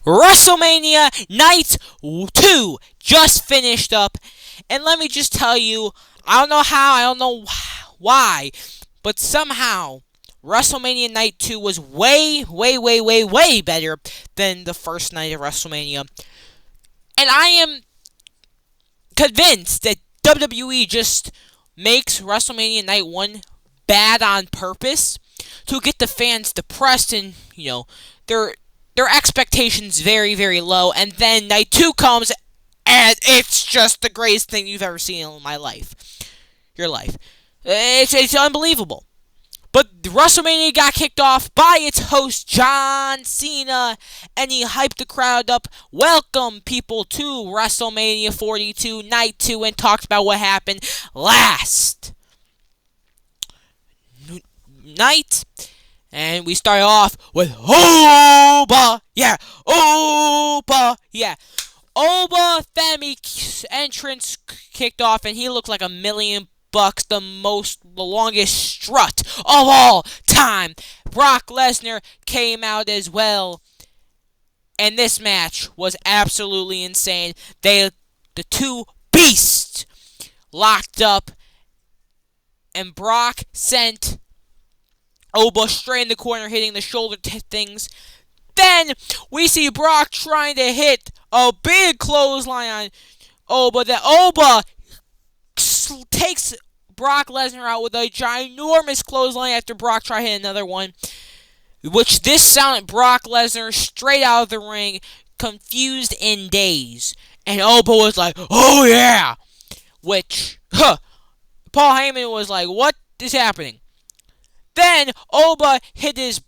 WrestleMania Night 2 just finished up. And let me just tell you, I don't know how, I don't know why, but somehow WrestleMania Night 2 was way, way, way, way, way better than the first night of WrestleMania. And I am convinced that WWE just makes WrestleMania Night 1 bad on purpose to get the fans depressed and, their expectations very, very low, and then Night 2 comes, and it's just the greatest thing you've ever seen in your life. It's unbelievable. But WrestleMania got kicked off by its host, John Cena, and he hyped the crowd up, welcome people to WrestleMania 42, Night 2, and talked about what happened last night. And we start off with Oba! Yeah! Oba! Yeah! Oba Femi's entrance kicked off, and he looked like $1,000,000, the longest strut of all time. Brock Lesnar came out as well, and this match was absolutely insane. The two beasts locked up, and Brock sent Oba straight in the corner, hitting the shoulder things. Then we see Brock trying to hit a big clothesline on Oba. That Oba takes Brock Lesnar out with a ginormous clothesline after Brock tried to hit another one, which this sounded Brock Lesnar straight out of the ring, confused in daze. And Oba was like, oh yeah! Which, Paul Heyman was like, what is happening? Then Oba hit his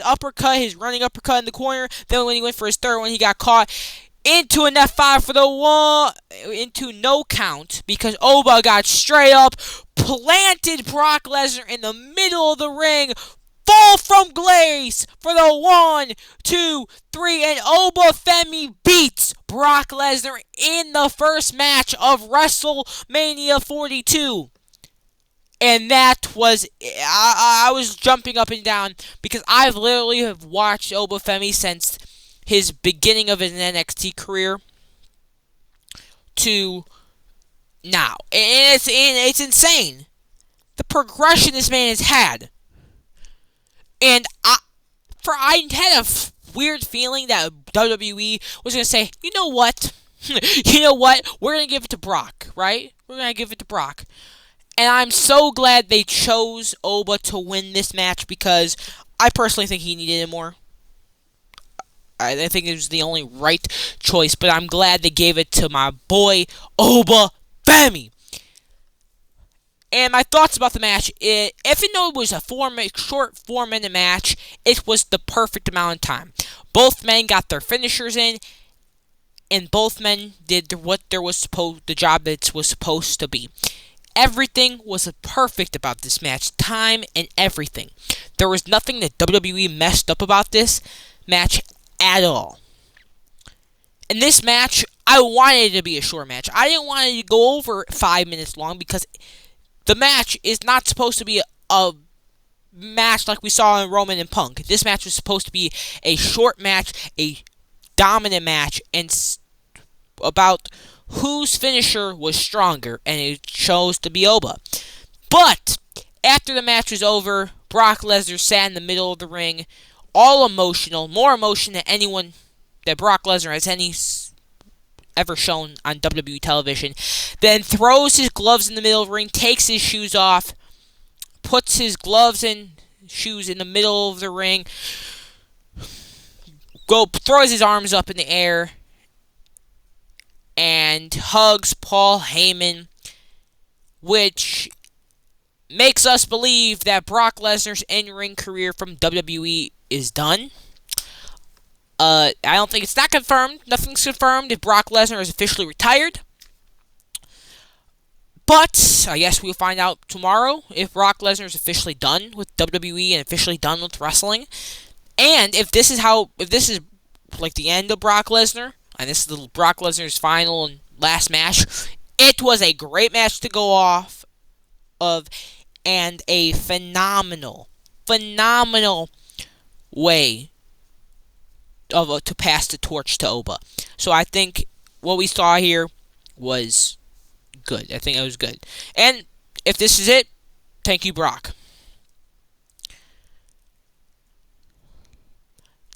uppercut, his running uppercut in the corner. Then when he went for his third one, he got caught into an F5 for the one, into no count, because Oba got straight up, planted Brock Lesnar in the middle of the ring, fall from grace for the 1, 2, 3, and Oba Femi beats Brock Lesnar in the first match of WrestleMania 42. And that was, I was jumping up and down because I've literally have watched Oba Femi since his beginning of his NXT career to now. And it's insane. The progression this man has had. And I had a weird feeling that WWE was going to say, you know what? We're going to give it to Brock, right? We're going to give it to Brock. And I'm so glad they chose Oba to win this match because I personally think he needed it more. I think it was the only right choice, but I'm glad they gave it to my boy, Oba Femi. And my thoughts about the match, even though it was a short 4-minute match, it was the perfect amount of time. Both men got their finishers in, and both men did the job that it was supposed to be. Everything was perfect about this match. Time and everything. There was nothing that WWE messed up about this match at all. In this match, I wanted it to be a short match. I didn't want it to go over 5 minutes long because the match is not supposed to be a match like we saw in Roman and Punk. This match was supposed to be a short match, a dominant match, and about whose finisher was stronger, and it chose to be Oba. But after the match was over, Brock Lesnar sat in the middle of the ring, all emotional, more emotion than anyone that Brock Lesnar has ever shown on WWE television. Then throws his gloves in the middle of the ring, takes his shoes off, puts his gloves and shoes in the middle of the ring, throws his arms up in the air, and hugs Paul Heyman, which makes us believe that Brock Lesnar's in-ring career from WWE is done. I don't think it's not confirmed. Nothing's confirmed if Brock Lesnar is officially retired. But I guess we'll find out tomorrow if Brock Lesnar is officially done with WWE and officially done with wrestling. And if this is like the end of Brock Lesnar, and this is Brock Lesnar's final and last match, it was a great match to go off of, and a phenomenal, phenomenal way to end WrestleMania 42. And I think this is the end of Brock Lesnar's final and last match. It was a great match to go off of, and a phenomenal, phenomenal way to end WrestleMania 42. And I think this is the end of Brock Lesnar's final and last match. It was a great match to go off of, and a phenomenal, phenomenal way to pass the torch to Oba. So I think what we saw here was good. I think it was good. And if this is it, thank you, Brock.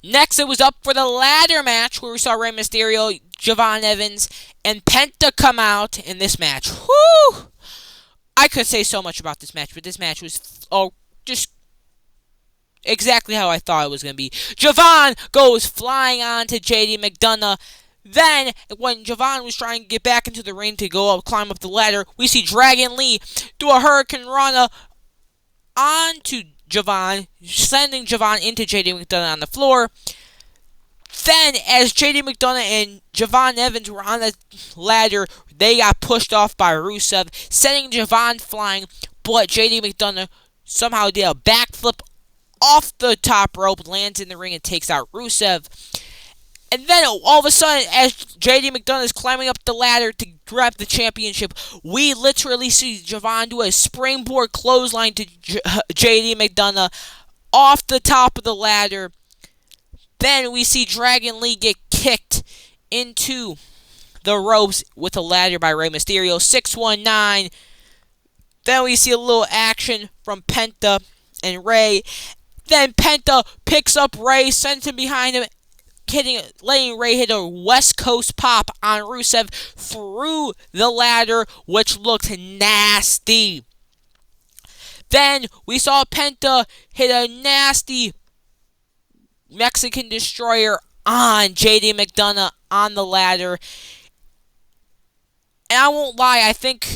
Next, it was up for the ladder match where we saw Rey Mysterio, Javon Evans, and Penta come out in this match. Whoo! I could say so much about this match, but this match was just exactly how I thought it was going to be. Javon goes flying on to JD McDonough. Then, when Javon was trying to get back into the ring to climb up the ladder, we see Dragon Lee do a Hurricane Rana onto Javon, sending Javon into JD McDonough on the floor. Then, as JD McDonough and Javon Evans were on the ladder, they got pushed off by Rusev, sending Javon flying, but JD McDonough somehow did a backflip off the top rope, lands in the ring, and takes out Rusev. And then, all of a sudden, as JD McDonough is climbing up the ladder to grab the championship, we literally see Javon do a springboard clothesline to JD McDonough off the top of the ladder. Then we see Dragon Lee get kicked into the ropes with a ladder by Rey Mysterio. 619. Then we see a little action from Penta and Rey. Then Penta picks up Rey, sends him behind him, letting Rey hit a West Coast pop on Rusev through the ladder, which looked nasty. Then we saw Penta hit a nasty Mexican Destroyer on JD McDonough on the ladder. And I won't lie, I think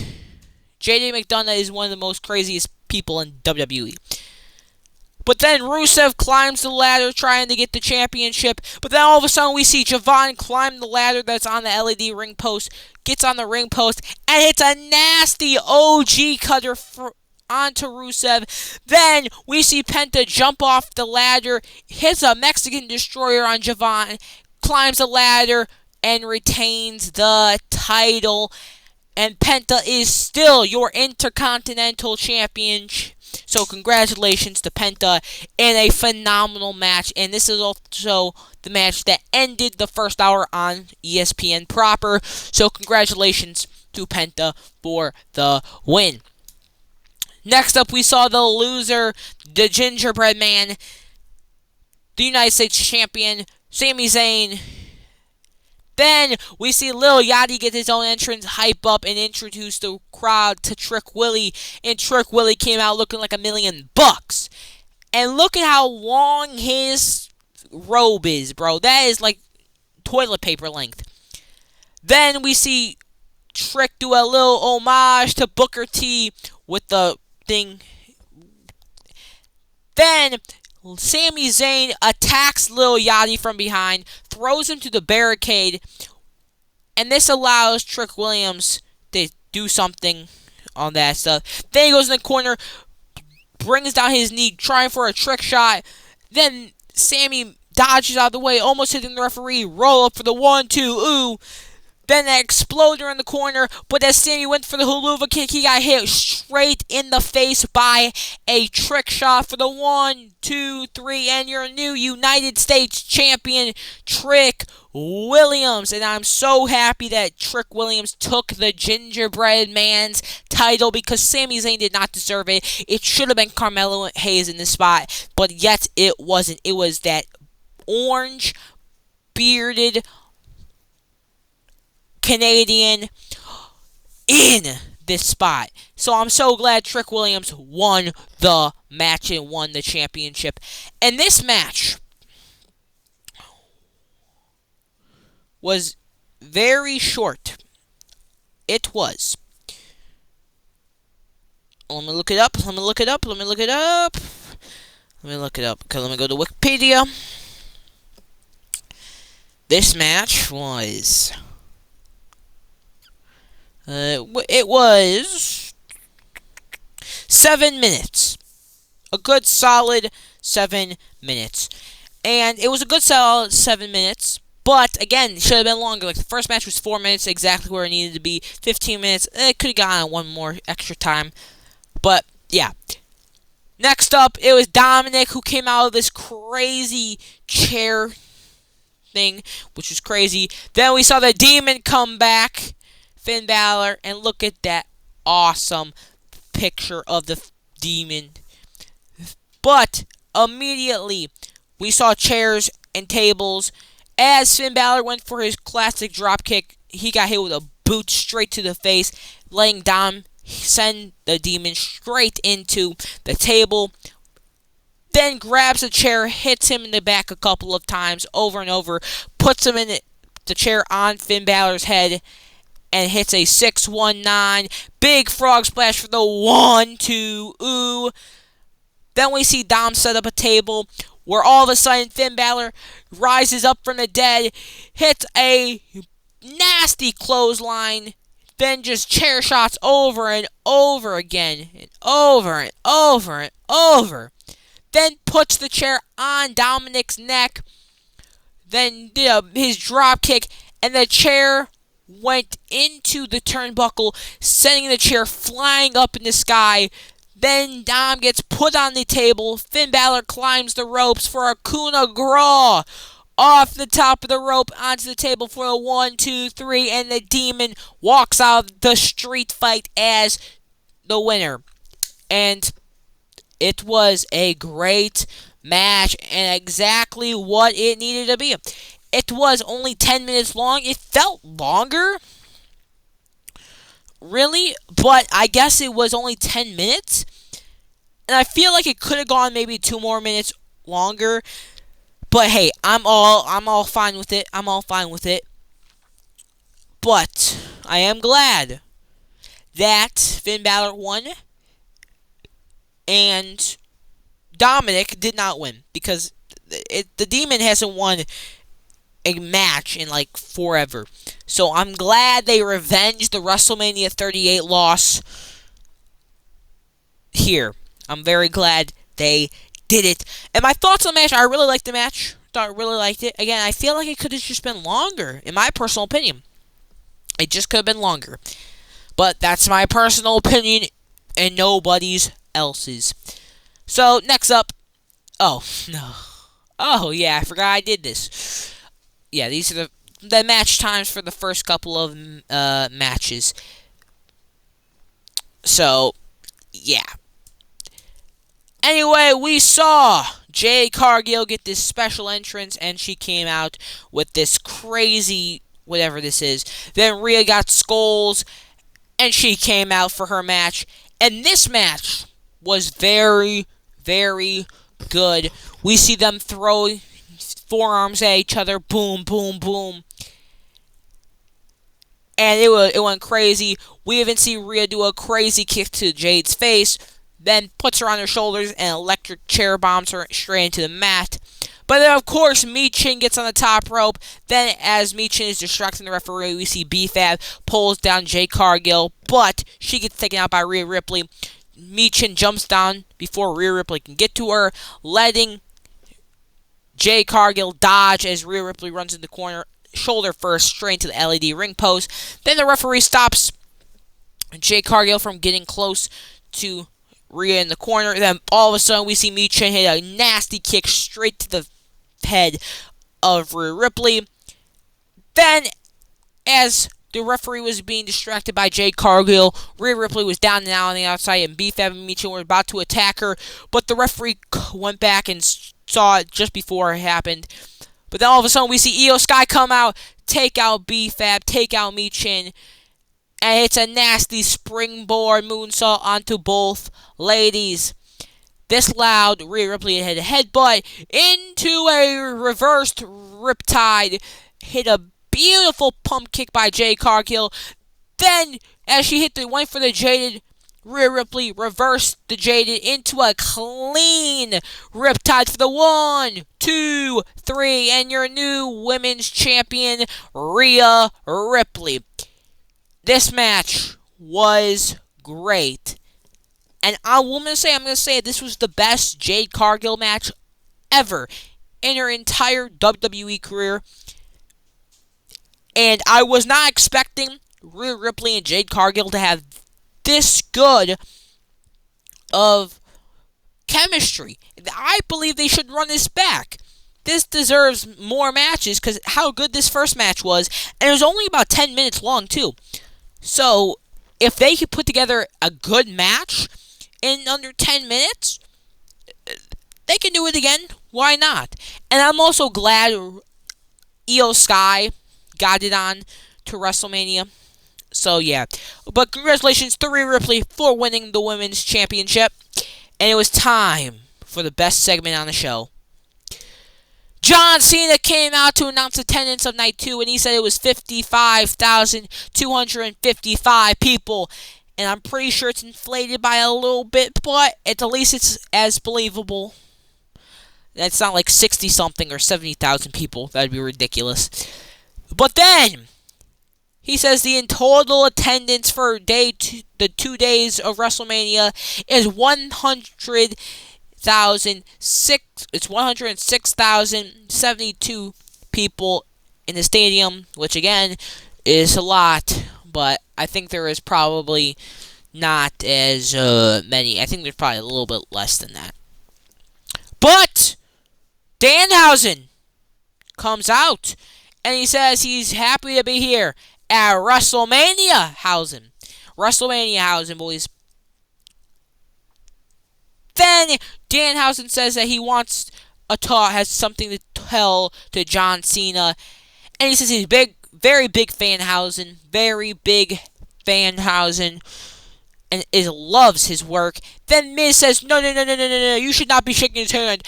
JD McDonough is one of the most craziest people in WWE. But then Rusev climbs the ladder trying to get the championship. But then all of a sudden we see Javon climb the ladder that's on the LED ring post, gets on the ring post, and hits a nasty OG cutter onto Rusev. Then we see Penta jump off the ladder, hits a Mexican Destroyer on Javon, climbs the ladder, and retains the title. And Penta is still your Intercontinental Champion. So congratulations to Penta in a phenomenal match. And this is also the match that ended the first hour on ESPN proper. So congratulations to Penta for the win. Next up, we saw the loser, the Gingerbread Man, the United States Champion, Sami Zayn. Then we see Lil Yachty get his own entrance, hype up, and introduce the crowd to Trick Willie. And Trick Willie came out looking like $1,000,000. And look at how long his robe is, bro. That is like toilet paper length. Then we see Trick do a little homage to Booker T with the thing. Then Sami Zayn attacks Lil Yachty from behind, throws him to the barricade, and this allows Trick Williams to do something on that stuff. Then he goes in the corner, brings down his knee, trying for a trick shot. Then Sami dodges out of the way, almost hitting the referee. Roll up for the 1-2, ooh. Then that exploder in the corner, but as Sami went for the haluva kick, he got hit straight in the face by a trick shot for the 1-2-3, and your new United States Champion, Trick Williams. And I'm so happy that Trick Williams took the Gingerbread Man's title because Sami Zayn did not deserve it. It should have been Carmelo Hayes in this spot, but yet it wasn't. It was that orange, bearded Canadian in this spot. So I'm so glad Trick Williams won the match and won the championship. And this match was very short. It was. Let me look it up. Let me look it up. Let me look it up. Let me look it up. Okay, let me go to Wikipedia. This match was... it was 7 minutes. A good solid 7 minutes. And it was a good solid 7 minutes. But, again, it should have been longer. Like, the first match was 4 minutes, exactly where it needed to be. 15 minutes. It could have gotten one more extra time. But, yeah. Next up, it was Dominic who came out of this crazy chair thing, which was crazy. Then we saw the Demon come back, Finn Balor, and look at that awesome picture of the Demon. But immediately, we saw chairs and tables. As Finn Balor went for his classic dropkick, he got hit with a boot straight to the face, letting Dom send the Demon straight into the table. Then grabs a chair, hits him in the back a couple of times, over and over, puts him in the chair on Finn Balor's head, and hits a 619. Big frog splash for the 1-2. Ooh. Then we see Dom set up a table where all of a sudden Finn Balor rises up from the dead, hits a nasty clothesline, then just chair shots over and over again, and over and over and over. Then puts the chair on Dominic's neck, then did his drop kick, and the chair went into the turnbuckle, sending the chair flying up in the sky. Then Dom gets put on the table. Finn Balor climbs the ropes for a coup de grace off the top of the rope onto the table for a 1, 2, 3, and the Demon walks out of the street fight as the winner. And it was a great match and exactly what it needed to be. It was only 10 minutes long. It felt longer, really, but I guess it was only 10 minutes. And I feel like it could have gone maybe 2 more minutes longer. But hey, I'm all fine with it. I'm all fine with it. But I am glad that Finn Balor won and Dominic did not win, because the Demon hasn't won a match in like forever. So I'm glad they revenged the WrestleMania 38 loss here. I'm very glad they did it. And my thoughts on the match, I really liked the match. I really liked it. Again, I feel like it could have just been longer, in my personal opinion. It just could have been longer. But that's my personal opinion and nobody's else's. So, next up. Oh, no. Oh, yeah, I forgot I did this. Yeah, these are the match times for the first couple of matches. So, yeah. Anyway, we saw Jade Cargill get this special entrance, and she came out with this crazy, whatever this is. Then Rhea got skulls, and she came out for her match. And this match was very, very good. We see them throw forearms at each other, boom, boom, boom. And it went crazy. We even see Rhea do a crazy kick to Jade's face, then puts her on her shoulders and electric chair bombs her straight into the mat. But then, of course, Michin gets on the top rope. Then, as Michin is distracting the referee, we see B-Fab pulls down Jade Cargill, but she gets taken out by Rhea Ripley. Michin jumps down before Rhea Ripley can get to her, letting Jade Cargill dodge as Rhea Ripley runs in the corner, shoulder first, straight into the LED ring post. Then the referee stops Jade Cargill from getting close to Rhea in the corner. Then all of a sudden we see Michin hit a nasty kick straight to the head of Rhea Ripley. Then, as the referee was being distracted by Jade Cargill, Rhea Ripley was down and out on the outside, and B-Fab and Michin were about to attack her, but the referee went back and saw it just before it happened. But then all of a sudden we see Io Sky come out, take out B-Fab, take out Michin, and it's a nasty springboard moonsault onto both ladies. This loud, Rhea Ripley had a headbutt into a reversed riptide, hit a beautiful pump kick by Jade Cargill. Then, as she went for the Jaded, Rhea Ripley reversed the Jaded into a clean riptide for the 1, 2, 3, and your new women's champion, Rhea Ripley. This match was great. And I'm going to say this was the best Jade Cargill match ever in her entire WWE career. And I was not expecting Rhea Ripley and Jade Cargill to have this good of chemistry. I believe they should run this back. this deserves more matches because how good this first match was, and it was only about 10 minutes long too. So if they could put together a good match in under 10 minutes, they can do it again. Why not? And I'm also glad Io Sky got it on to WrestleMania. So yeah, but congratulations to Rhea Ripley for winning the Women's Championship. And it was time for the best segment on the show. John Cena came out to announce attendance of night 2, and he said it was 55,255 people. And I'm pretty sure it's inflated by a little bit, but at least it's as believable. That's not like 60-something or 70,000 people. That'd be ridiculous. But then, he says the in total attendance for the 2 days of WrestleMania is 106,072 people in the stadium, which again is a lot, but I think there is probably not as many. I think there's probably a little bit less than that. But Danhausen comes out and he says he's happy to be here at WrestleMania Hausen. WrestleMania Hausen, boys. Then Danhausen says that he wants a talk, has something to tell to John Cena. And he says he's very big fan Hausen. Very big fan Hausen. And loves his work. Then Miz says, no, you should not be shaking his hand.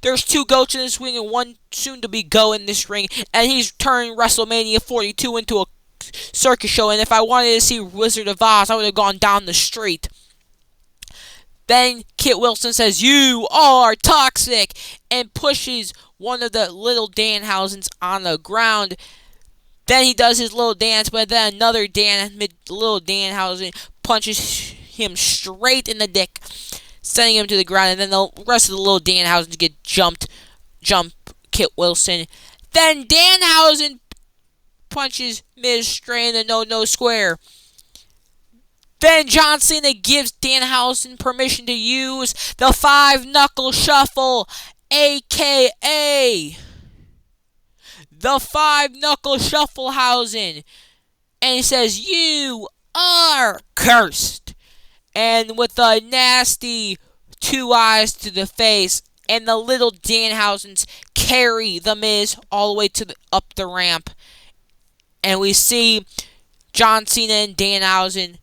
There's 2 goats in this ring and 1 soon to be go in this ring. And he's turning WrestleMania 42 into a circus show. And if I wanted to see Wizard of Oz, I would have gone down the street. Then Kit Wilson says, you are toxic, and pushes one of the little Danhausens on the ground. Then he does his little dance, but then another little Danhausen punches him straight in the dick, sending him to the ground, and then the rest of the little Danhausens get jump Kit Wilson. Then Danhausen punches Miz straight in the no square. Then John Cena gives Danhausen permission to use the 5-knuckle shuffle, a.k.a. the 5-knuckle shufflehausen. And he says, you are cursed. And with a nasty 2 eyes to the face, and the little Danhausens carry the Miz all the way up the ramp. And we see John Cena and Danhausen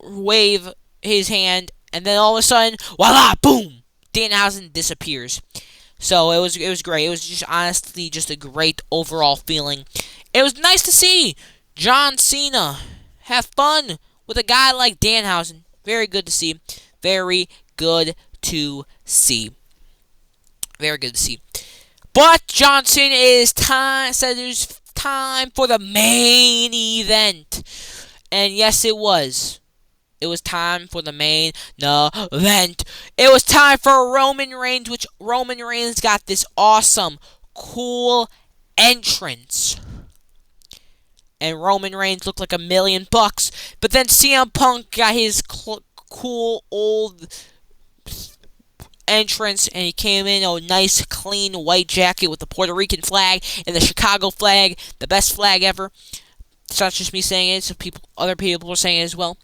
wave his hand, and then all of a sudden, voila, boom, Danhausen disappears. So it was great. It was just honestly just a great overall feeling. It was nice to see John Cena have fun with a guy like Danhausen. Very good to see. Very good to see. Very good to see. But John Cena said it was time for the main event. And yes, it was. It was time for the main event. It was time for Roman Reigns, which Roman Reigns got this awesome, cool entrance. And Roman Reigns looked like $1 million. But then CM Punk got his cool old entrance, and he came in a nice, clean white jacket with the Puerto Rican flag and the Chicago flag, the best flag ever. It's not just me saying it; so other people are saying it as well.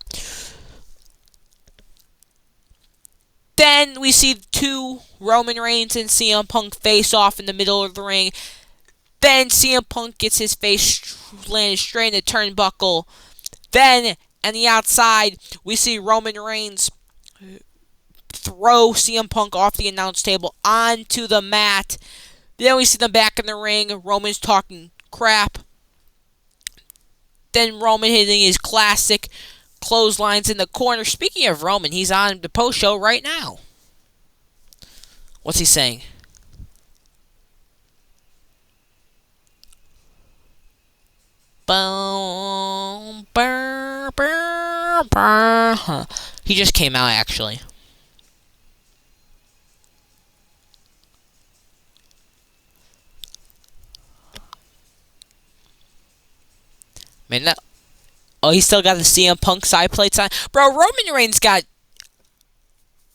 Then we see 2 Roman Reigns and CM Punk face off in the middle of the ring. Then CM Punk gets his face landed straight in the turnbuckle. Then, on the outside, we see Roman Reigns throw CM Punk off the announce table onto the mat. Then we see them back in the ring. Roman's talking crap. Then Roman hitting his classic clotheslines in the corner. Speaking of Roman, he's on the post show right now. What's he saying? Boom, burr, burr, burr. Huh. He just came out, actually. Man, that... Oh, he still got the CM Punk side plates on. Bro, Roman Reigns got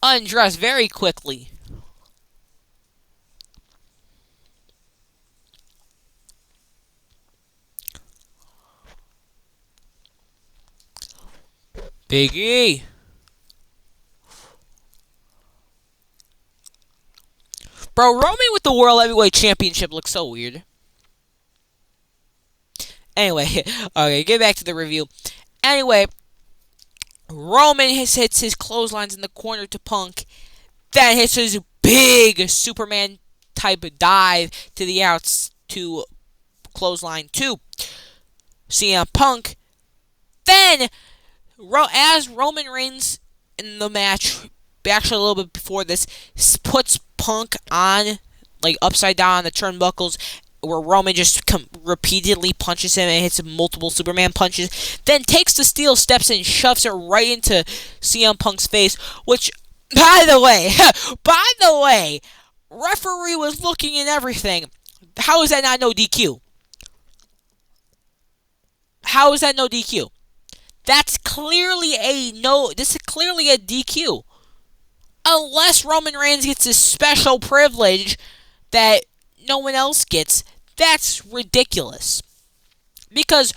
undressed very quickly. Big E. Bro, Roman with the World Heavyweight Championship looks so weird. Anyway, okay, get back to the review. Anyway, Roman hits his clotheslines in the corner to Punk. Then hits his big Superman type of dive to the outs to clothesline to CM Punk. Then, as Roman Reigns in the match, actually a little bit before this, puts Punk on, like, upside down on the turnbuckles, where Roman just repeatedly punches him and hits him multiple Superman punches, then takes the steel steps and shoves it right into CM Punk's face, which, by the way, referee was looking and everything. How is that not no DQ? How is that no DQ? That's clearly this is clearly a DQ. Unless Roman Reigns gets this special privilege that no one else gets, that's ridiculous. Because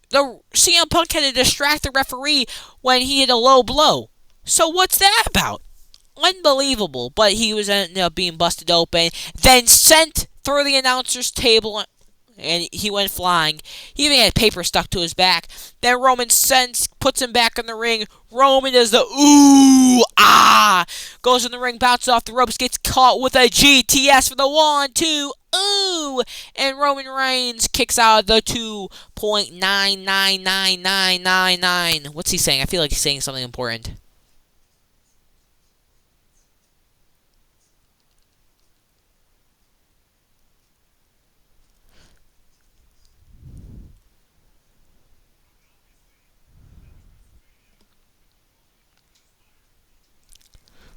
the CM Punk had to distract the referee when he hit a low blow. So what's that about? Unbelievable. But he was ended up being busted open, then sent through the announcer's table, and he went flying. He even had paper stuck to his back. Then Roman puts him back in the ring. Roman does the ooh, ah. Goes in the ring, bounces off the ropes, gets caught with a GTS for the 1, 2, ooh. And Roman Reigns kicks out of the 2.9999999. What's he saying? I feel like he's saying something important.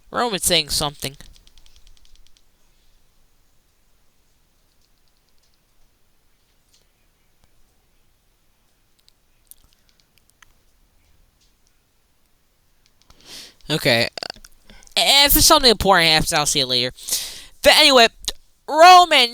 Roman's saying something. Okay. If it's something important, I'll see it later. But anyway, Roman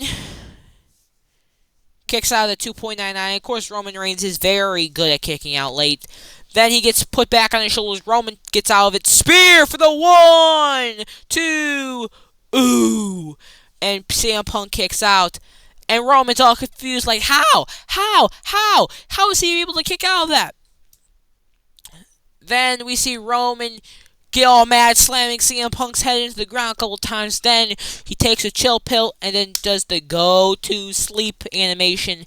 kicks out of the 2.99. Of course, Roman Reigns is very good at kicking out late. Then he gets put back on his shoulders. Roman gets out of it. Spear for the 1, 2, ooh. And CM Punk kicks out. And Roman's all confused, like, how? How is he able to kick out of that? Then we see Roman get all mad, slamming CM Punk's head into the ground a couple times. Then he takes a chill pill and then does the go to sleep animation.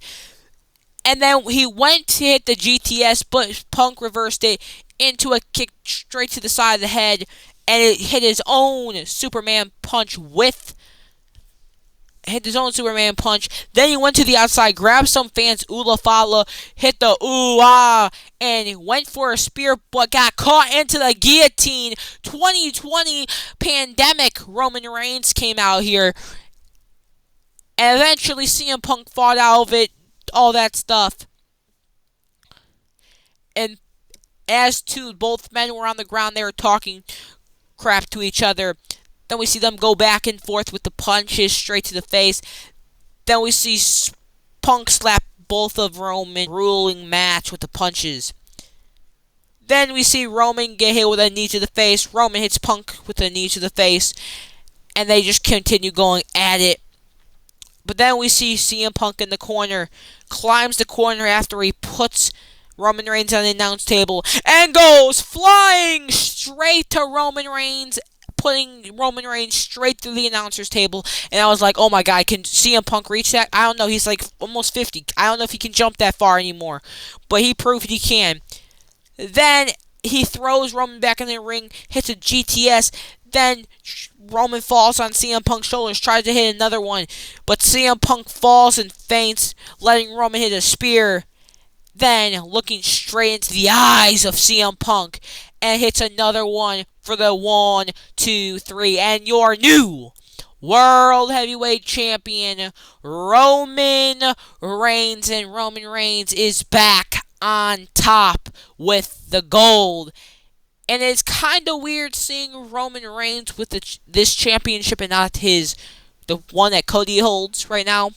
And then he went to hit the GTS, but Punk reversed it into a kick straight to the side of the head, and it hit his own Superman punch Then he went to the outside, grabbed some fans' Ula Fala, hit the ooh ah, and went for a spear, but got caught into the guillotine. 2020 pandemic, Roman Reigns came out here. And eventually CM Punk fought out of it, all that stuff. And as to both men were on the ground, they were talking crap to each other. Then we see them go back and forth with the punches straight to the face. Then we see Punk slap both of Roman, ruling match with the punches. Then we see Roman get hit with a knee to the face. Roman hits Punk with a knee to the face. And they just continue going at it. But then we see CM Punk in the corner, climbs the corner after he puts Roman Reigns on the announce table, and goes flying straight to Roman Reigns, putting Roman Reigns straight through the announcer's table. And I was like, oh my god, can CM Punk reach that? I don't know, he's like almost 50. I don't know if he can jump that far anymore. But he proved he can. Then he throws Roman back in the ring, hits a GTS. Then Roman falls on CM Punk's shoulders, tries to hit another one, but CM Punk falls and faints, letting Roman hit a spear. Then, looking straight into the eyes of CM Punk, and hits another one for the 1, 2, 3, and your new World Heavyweight Champion, Roman Reigns. And Roman Reigns is back on top with the gold. And it's kind of weird seeing Roman Reigns with this championship and not the one that Cody holds right now.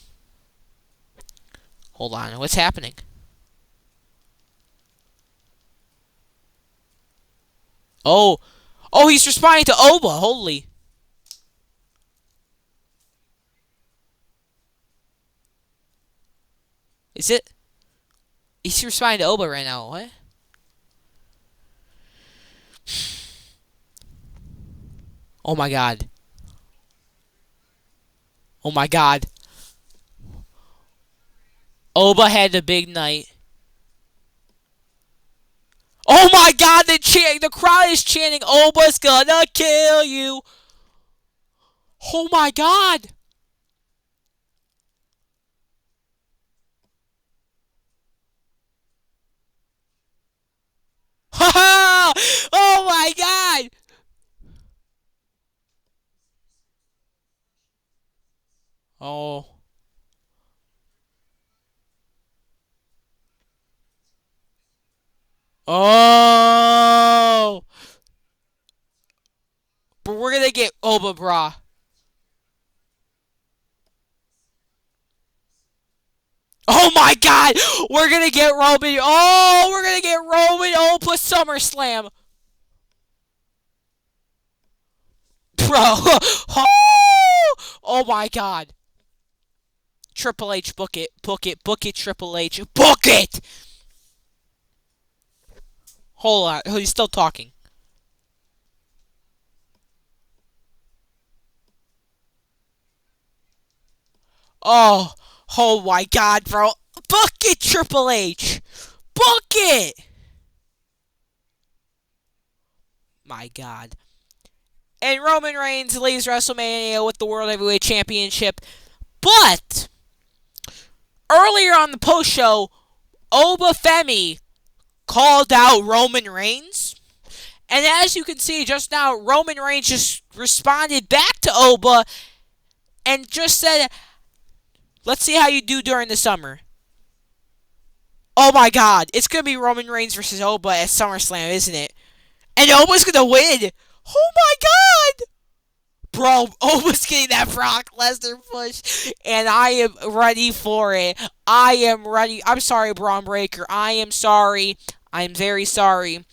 Hold on, what's happening? Oh, oh, he's responding to Oba. Holy, is it? He's responding to Oba right now. What? Oh my god. Oh my god. Oba had the big night. Oh my god, the crowd is chanting, Oba's gonna kill you. Oh my god. Ha ha! Oh my god. Oh. Oh. But we're gonna get Oba Bra. Oh my god! We're gonna get Roman. Oh, we're gonna get Roman Opa SummerSlam. Bro. Oh my god. Triple H, book it. Book it. Book it, Triple H. Book it! Hold on. He's still talking. Oh. Oh my god, bro. Book it, Triple H. Book it! My god. And Roman Reigns leaves WrestleMania with the World Heavyweight Championship. But earlier on the post show, Oba Femi called out Roman Reigns. And as you can see just now, Roman Reigns just responded back to Oba and just said, let's see how you do during the summer. Oh my god, it's going to be Roman Reigns versus Oba at SummerSlam, isn't it? And Oba's going to win. Oh my god! Bro, Oba's getting that Brock Lesnar push, and I am ready for it. I am ready. I'm sorry, Braun Breaker. I am sorry. I'm very sorry.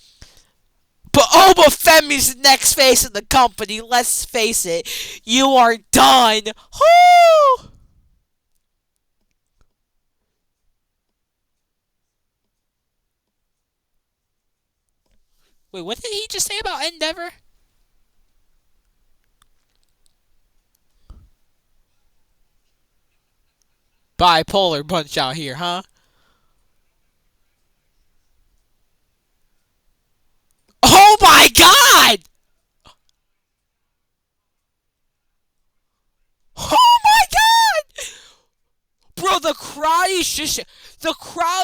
But Oba Femi's the next face of the company. Let's face it. You are done. Woo! Wait, what did he just say about Endeavor? Bipolar bunch out here, huh? Oh my god! Oh my god! Bro, the crowd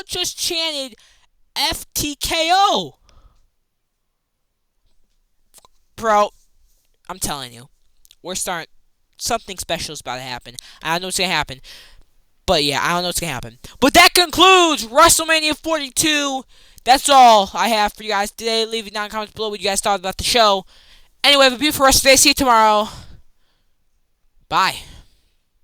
just chanted FTKO. Bro, I'm telling you, we're starting. Something special is about to happen. I don't know what's gonna happen, but yeah, I don't know what's gonna happen. But that concludes WrestleMania 42. That's all I have for you guys today. Leave it down in the comments below what you guys thought about the show. Anyway, have a beautiful rest of the day. See you tomorrow. Bye.